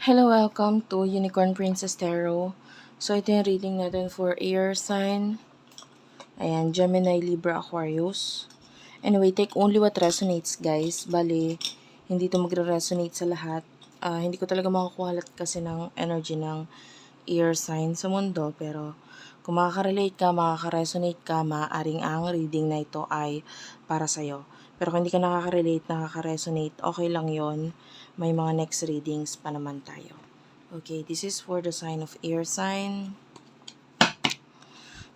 Hello, welcome to Unicorn Princess Tarot. So, ito yung reading natin for air sign. Ayan, Gemini, Libra, Aquarius. Anyway, take only what resonates, guys. Bali, hindi to magre-resonate sa lahat. Hindi ko talaga makukuha lahat kasi ng energy ng air sign sa mundo. Pero, kung makaka-relate ka, makaka-resonate ka, maaaring ang reading na ito ay para sa'yo. Pero kung hindi ka nakaka-relate, nakaka-resonate, okay lang yon. May mga next readings pa naman tayo. Okay, this is for the sign of air sign.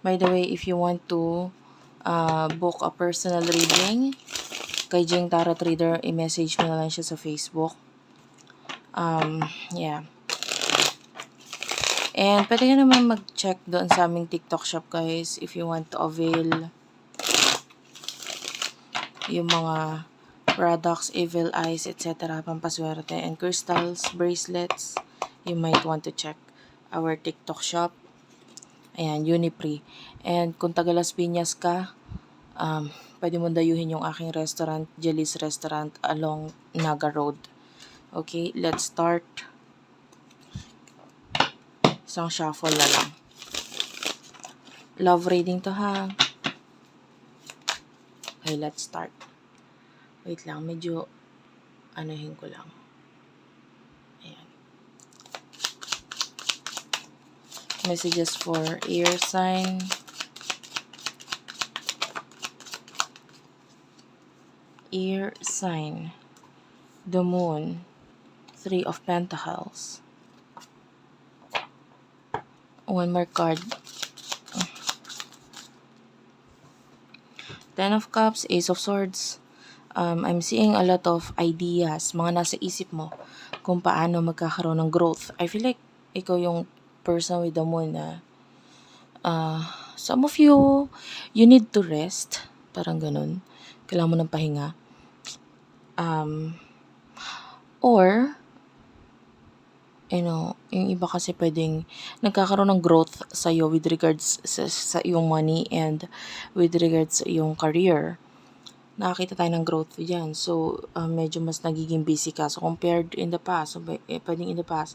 By the way, if you want to book a personal reading kay Jing Tarot Reader, i-message mo na lang siya sa Facebook. Yeah. And pwede ka naman mag-check doon sa aming TikTok shop, guys, if you want to avail yung mga products, evil eyes, etc., pampaswerte, and crystals, bracelets. You might want to check our TikTok shop. Ayan, Unipree. And kung taga Las Piñas ka, pwede mo dayuhin yung aking restaurant, Jelly's Restaurant, along Naga Road. Okay, let's start. Isang shuffle na lang. Love reading to, ha? Okay, let's start. Wait lang, medyo anuhin ko lang. Ayan. Messages for air sign. Air sign. The Moon. 3 of Pentacles. One more card. 10 of Cups, Ace of Swords. I'm seeing a lot of ideas, mga nasa isip mo, kung paano magkakaroon ng growth. I feel like ikaw yung person with the moon na some of you need to rest. Parang ganun. Kailangan mo ng pahinga. Or, yung iba kasi pwedeng nagkakaroon ng growth sa'yo with regards sa iyong money and with regards sa iyong career. Nakakita tayo ng growth dyan. So, medyo mas nagiging busy ka. So, compared in the past, pwedeng in the past,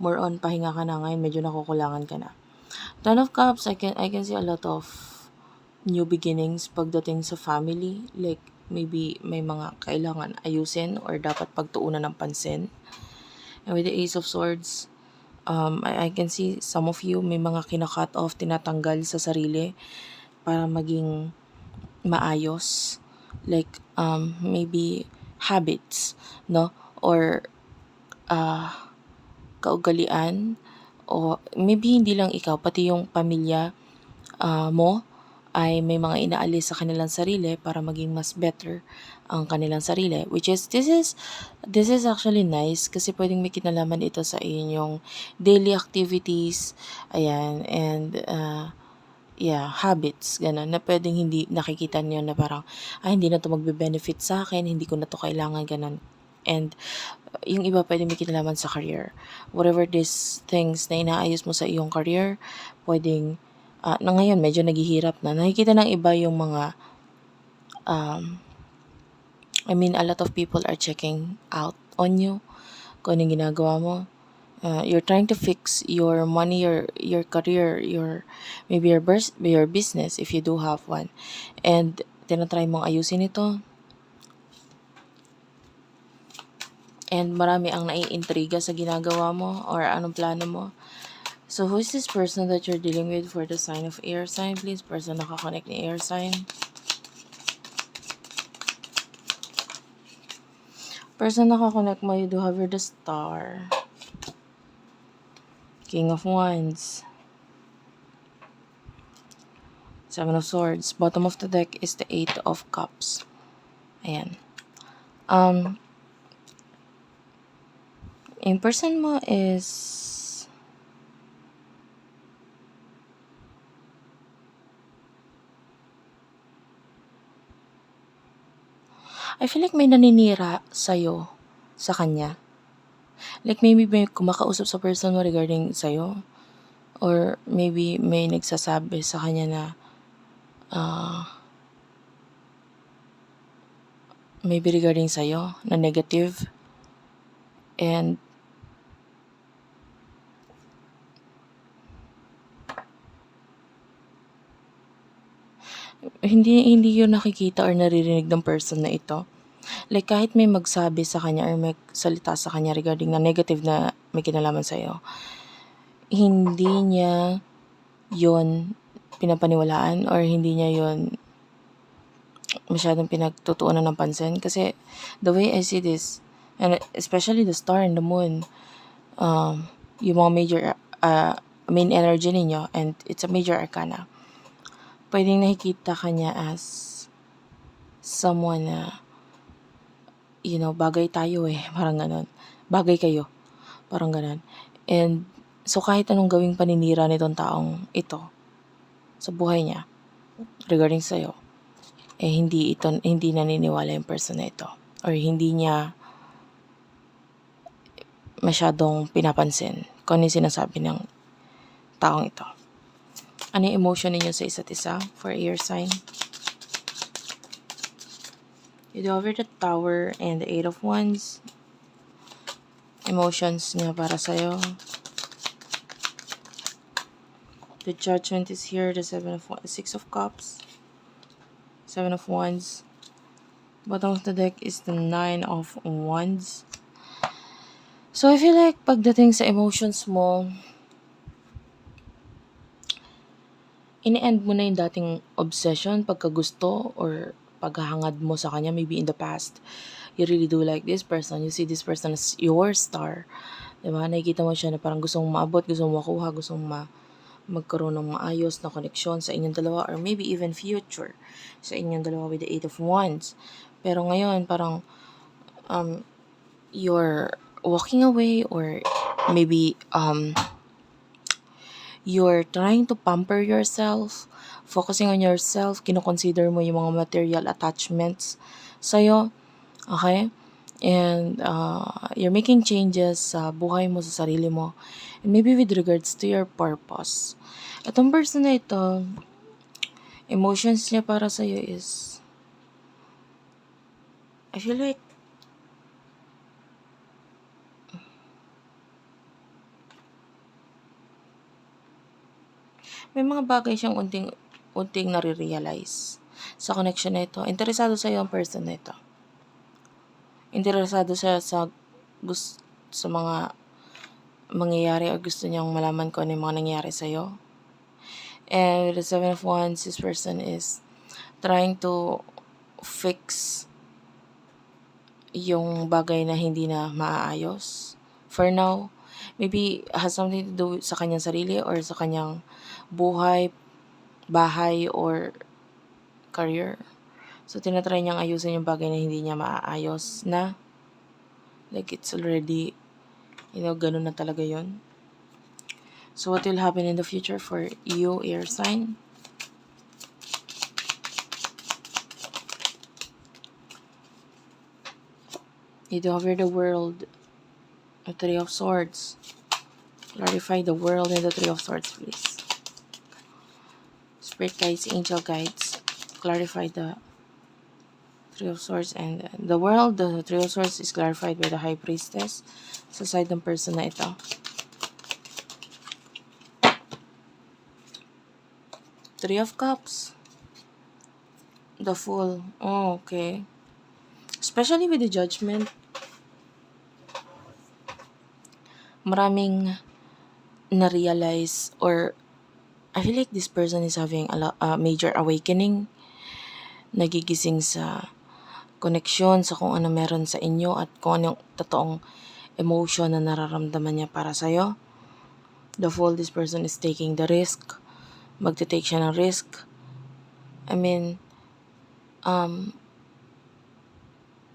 more on pahinga ka na. Ngayon, medyo nakukulangan ka na. 10 of Cups, I can see a lot of new beginnings pagdating sa family. Like, maybe may mga kailangan ayusin or dapat pagtuunan ng pansin. And with the Ace of Swords, I can see some of you may mga kinakat off, tinatanggal sa sarili para maging maayos. Like, maybe habits, no? Or kaugalian. O maybe hindi lang ikaw, pati yung pamilya mo ay may mga inaalis sa kanilang sarili para maging mas better ang kanilang sarili. Which is, this is actually nice kasi pwedeng may kinalaman ito sa inyong daily activities. Ayan, and habits, gano'n, na pwedeng hindi nakikita niyo na parang, hindi na to magbe-benefit sa akin, hindi ko na to kailangan, gano'n. And yung iba pwedeng may kinalaman sa career. Whatever these things na inaayos mo sa iyong career, pwedeng na ngayon medyo naghihirap na. Nakikita ng iba yung mga a lot of people are checking out on you kung anong ginagawa mo. You're trying to fix your money, your career, maybe your business if you do have one. And tinatry mong ayusin ito. And marami ang naiintriga sa ginagawa mo or anong plano mo. So, who is this person that you're dealing with for the sign of air sign? Please, person nakakonect ni air sign. Person nakakonect mo, you do have the Star. King of Wands. 7 of Swords. Bottom of the deck is the 8 of Cups. Ayan. Yung person mo is I feel like may naninira sa'yo sa kanya. Like maybe may kumakausap sa person mo regarding sa'yo. Or maybe may nagsasabi sa kanya na maybe regarding sa'yo na negative. And hindi yun nakikita or naririnig ng person na ito. Like kahit may magsabi sa kanya or may salita sa kanya regarding na negative na may kinalaman sa'yo, hindi niya yun pinapaniwalaan or hindi niya yun masyadong pinagtutuunan ng pansin. Kasi the way I see this, and especially the star and the moon, yung mga major main energy ninyo, and it's a major arcana, pwedeng nakikita ka niya as someone na, bagay tayo parang ganon. Bagay kayo, parang ganon. And so kahit anong gawing paninira nitong taong ito sa buhay niya regarding sa'yo, hindi naniniwala yung person na ito, or hindi niya masyadong pinapansin kung ano yung sinasabi ng taong ito. Ano yung emotion ninyo sa isa't isa for air sign? You do over the Tower and the 8 of Wands. Emotions niya para sa'yo. The Judgment is here. The 6 of Cups. 7 of Wands. Bottom of the deck is the 9 of Wands. So I feel like pagdating sa emotions mo, ini-end mo na yung dating obsession, pagkagusto, or paghahangad mo sa kanya. Maybe in the past, you really do like this person. You see this person as your star. Diba? Nakikita mo siya na parang gusto mong maabot, gusto mong makuha, gusto mong magkaroon ng maayos na koneksyon sa inyong dalawa, or maybe even future sa inyong dalawa with the 8 of Wands. Pero ngayon, parang you're walking away, or maybe you're trying to pamper yourself, focusing on yourself, kinoconsider mo yung mga material attachments sa'yo, okay? And you're making changes sa buhay mo, sa sarili mo, and maybe with regards to your purpose. Itong person na ito, emotions niya para sa'yo is, I feel like, may mga bagay siyang unting nare-realize sa connection na ito. Interesado sa'yo ang person na ito. Interesado siya sa mga mangyayari, o gusto niyang malaman kung ano yung mga nangyayari sa'yo. And with the 7 of Wands, this person is trying to fix yung bagay na hindi na maaayos. For now, maybe has something to do sa kanyang sarili or sa kanyang buhay, bahay, or career. So, tinatry niyang ayusin yung bagay na hindi niya maaayos na. Like, it's already, ganun na talaga yun. So, what will happen in the future for you, air sign? You do over the World, the 3 of Swords. Clarify the World and the 3 of Swords, please. Spirit guides, angel guides, clarify the 3 of Swords and the World. The 3 of Swords is clarified by the High Priestess sa side ng person na ito. 3 of Cups. The Fool. Oh, okay. Especially with the Judgment, maraming na-realize, or I feel like this person is having a major awakening, nagigising sa koneksyon, sa kung ano meron sa inyo at kung ano yung totoong emotion na nararamdaman niya para sa'yo. The Fool, this person is taking the risk. Magte-take siya ng risk. I mean,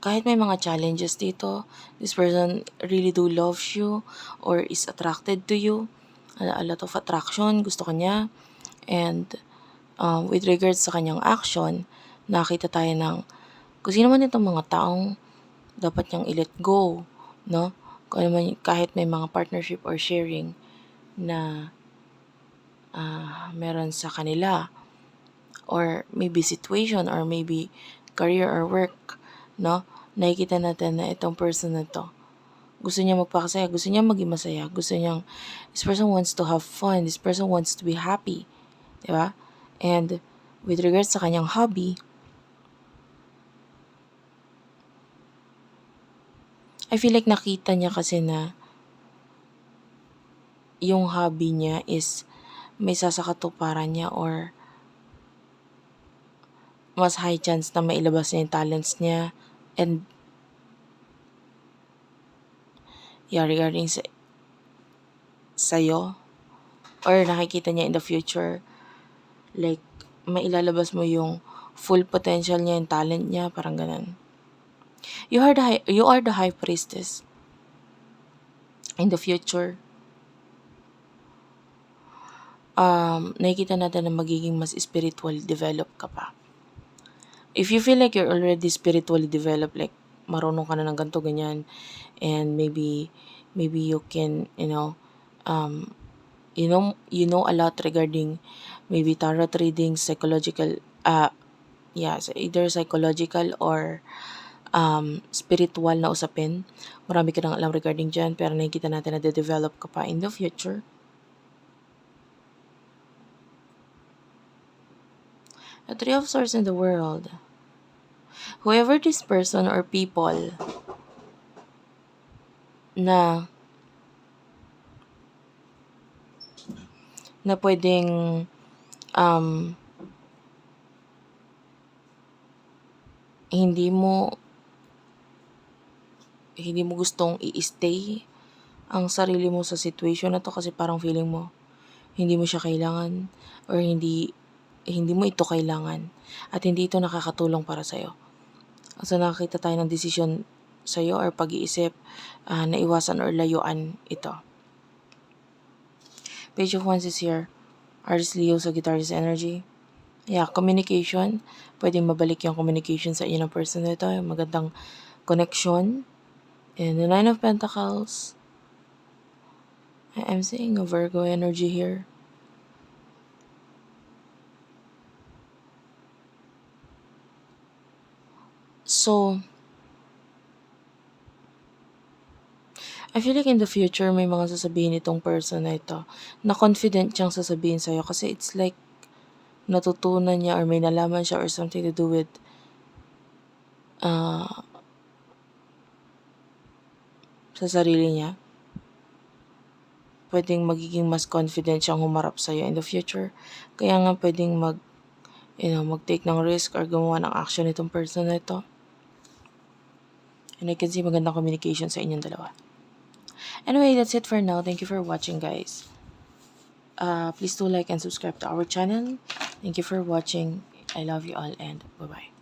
kahit may mga challenges dito, this person really do loves you or is attracted to you. A lot of attraction, gusto kanya. And with regards sa kanyang action, nakita tayo ng kung sino man itong mga taong dapat niyang i-let go, no? Kung ano man, kahit may mga partnership or sharing na meron sa kanila, or maybe situation, or maybe career or work, no? Nakikita natin na itong person na to, gusto niya magpakasaya, gusto niya maging masaya, this person wants to have fun, this person wants to be happy, diba? And with regards sa kanyang hobby, I feel like nakita niya kasi na yung hobby niya is may sasakatuparan niya or mas high chance na mailabas niya yung talents niya. And yeah, regarding sa'yo, or nakikita niya in the future, like mailalabas mo yung full potential niya, yung talent niya, parang ganun. You are the high priestess in the future. Nakikita natin na magiging mas spiritual develop ka pa. If you feel like you're already spiritually developed, like marunong ka na ng ganito, ganyan, and maybe you can, you know a lot regarding maybe tarot reading, psychological, so either psychological or spiritual na usapin. Marami ka nang alam regarding dyan, pero nakikita natin na de-develop ka pa in the future. The Three of Swords in the world. Whoever this person or people na pwedeng hindi mo gustong i-stay ang sarili mo sa situation na to kasi parang feeling mo hindi mo siya kailangan or hindi mo ito kailangan at hindi ito nakakatulong para sa'yo. So nakakita tayo ng decision sa'yo or pag-iisip na iwasan or layuan ito. Page of Wands is here. Artist Leo, Sagittarius energy. Yeah, communication. Pwedeng mabalik yung communication sa inyo ng person na ito. Magandang connection. And the Nine of Pentacles. I'm seeing a Virgo energy here. So, I feel like in the future, may mga sasabihin itong person na ito na confident siyang sasabihin sa'yo kasi it's like natutunan niya or may nalaman siya or something to do with sa sarili niya. Pwedeng magiging mas confident siyang humarap sa'yo in the future. Kaya nga pwedeng mag-take ng risk or gumawa ng action itong person na ito. And I can see magandang communication sa inyong dalawa. Anyway, that's it for now. Thank you for watching, guys. Please do like and subscribe to our channel. Thank you for watching. I love you all and bye-bye.